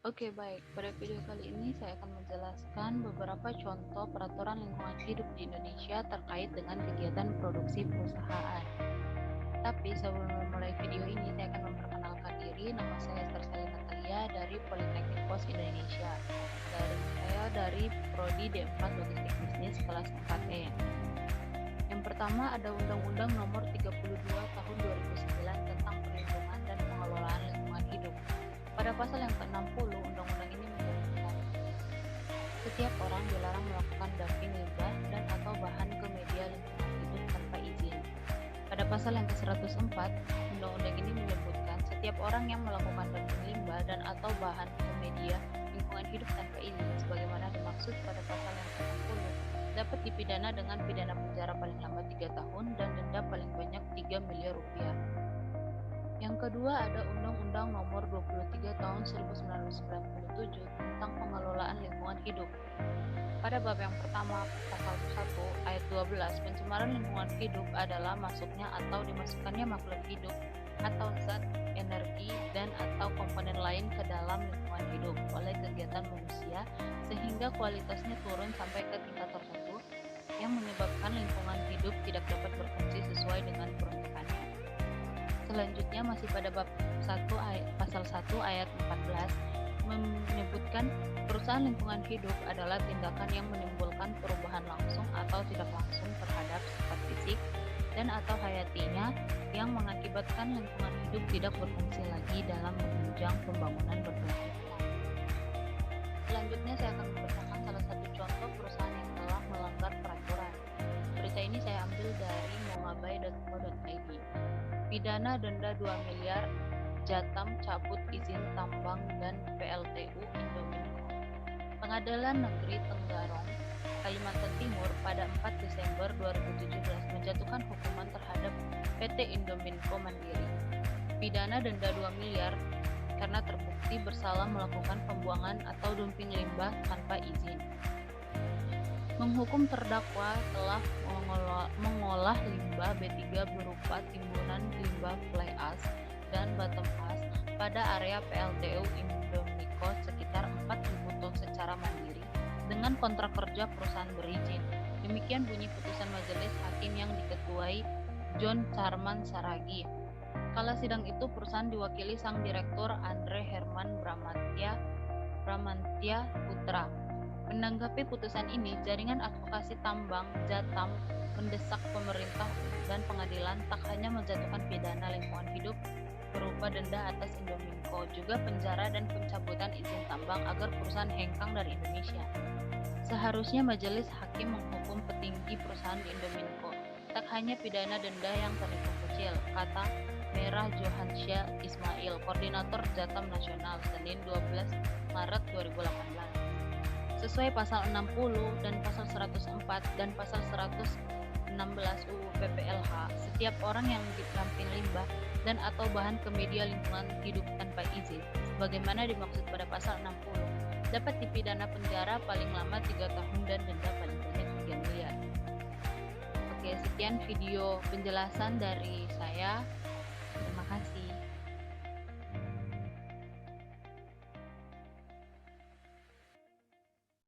Oke, baik. Pada video kali ini saya akan menjelaskan beberapa contoh peraturan lingkungan hidup di Indonesia terkait dengan kegiatan produksi perusahaan. Tapi sebelum memulai video ini, saya akan memperkenalkan diri. Nama saya Esther Salih Natalia dari Politeknik Pos Indonesia. Saya dari Prodi D4 Logistik Bisnis kelas 4E. Yang pertama ada Undang-Undang Nomor 32 Tahun 2009 tentang perlindungan dan pengelolaan lingkungan hidup. Pada pasal yang ke-60, undang-undang ini menyebutkan setiap orang dilarang melakukan dumping limbah dan atau bahan ke media lingkungan hidup tanpa izin. Pada pasal yang ke-104, undang-undang ini menyebutkan setiap orang yang melakukan dumping limbah dan atau bahan ke media lingkungan hidup tanpa izin sebagaimana dimaksud pada pasal yang ke-60 dapat dipidana dengan pidana penjara paling lama 3 tahun dan denda paling banyak 3 miliar rupiah. Yang kedua ada Undang-Undang Nomor 23 Tahun 1997 tentang pengelolaan lingkungan hidup. Pada bab yang pertama, pasal 1 ayat 12, pencemaran lingkungan hidup adalah masuknya atau dimasukkannya makhluk hidup atau zat, energi, dan atau komponen lain ke dalam lingkungan hidup oleh kegiatan manusia sehingga kualitasnya turun sampai ke tingkat tertentu yang menyebabkan lingkungan hidup tidak dapat berfungsi sesuai dengan peruntukannya. Selanjutnya masih pada bab 1 pasal 1 ayat 14 menyebutkan perusahaan lingkungan hidup adalah tindakan yang menimbulkan perubahan langsung atau tidak langsung terhadap sifat fisik dan atau hayatinya yang mengakibatkan lingkungan hidup tidak berfungsi lagi dalam menunjang pembangunan berkelanjutan. Selanjutnya saya akan membacakan salah satu contoh perusahaan yang telah melanggar peraturan. Berita ini saya ambil dari mongabai.co.id. Pidana denda 2 miliar, Jatam cabut izin tambang dan PLTU Indominco. Pengadilan Negeri Tenggarong, Kalimantan Timur pada 4 Desember 2017 menjatuhkan hukuman terhadap PT Indominco Mandiri. Pidana denda 2 miliar karena terbukti bersalah melakukan pembuangan atau dumping limbah tanpa izin. Menghukum terdakwa telah mengolah limbah B3 berupa timbunan limbah fly ash dan bottom ash pada area PLTU Indominco sekitar 4.000 ton secara mandiri dengan kontrak kerja perusahaan berizin. Demikian bunyi putusan majelis hakim yang diketuai John Charman Saragi. Kala sidang itu perusahaan diwakili sang direktur Andre Herman Bramantya Putra. Menanggapi putusan ini, Jaringan Advokasi Tambang Jatam mendesak pemerintah dan pengadilan tak hanya menjatuhkan pidana lingkungan hidup berupa denda atas Indominco, juga penjara dan pencabutan izin tambang agar perusahaan hengkang dari Indonesia. Seharusnya majelis hakim menghukum petinggi perusahaan di Indominco, tak hanya pidana denda yang terhitung kecil, kata Merah Johansyah Ismail, Koordinator Jatam Nasional, Senin 12 Maret 2018. Sesuai pasal 60 dan pasal 104 dan pasal 116 UU PPLH, setiap orang yang didamping limbah dan atau bahan ke media lingkungan hidup tanpa izin, sebagaimana dimaksud pada pasal 60, dapat dipidana penjara paling lama 3 tahun dan denda paling banyak 3 miliar. Oke, sekian video penjelasan dari saya.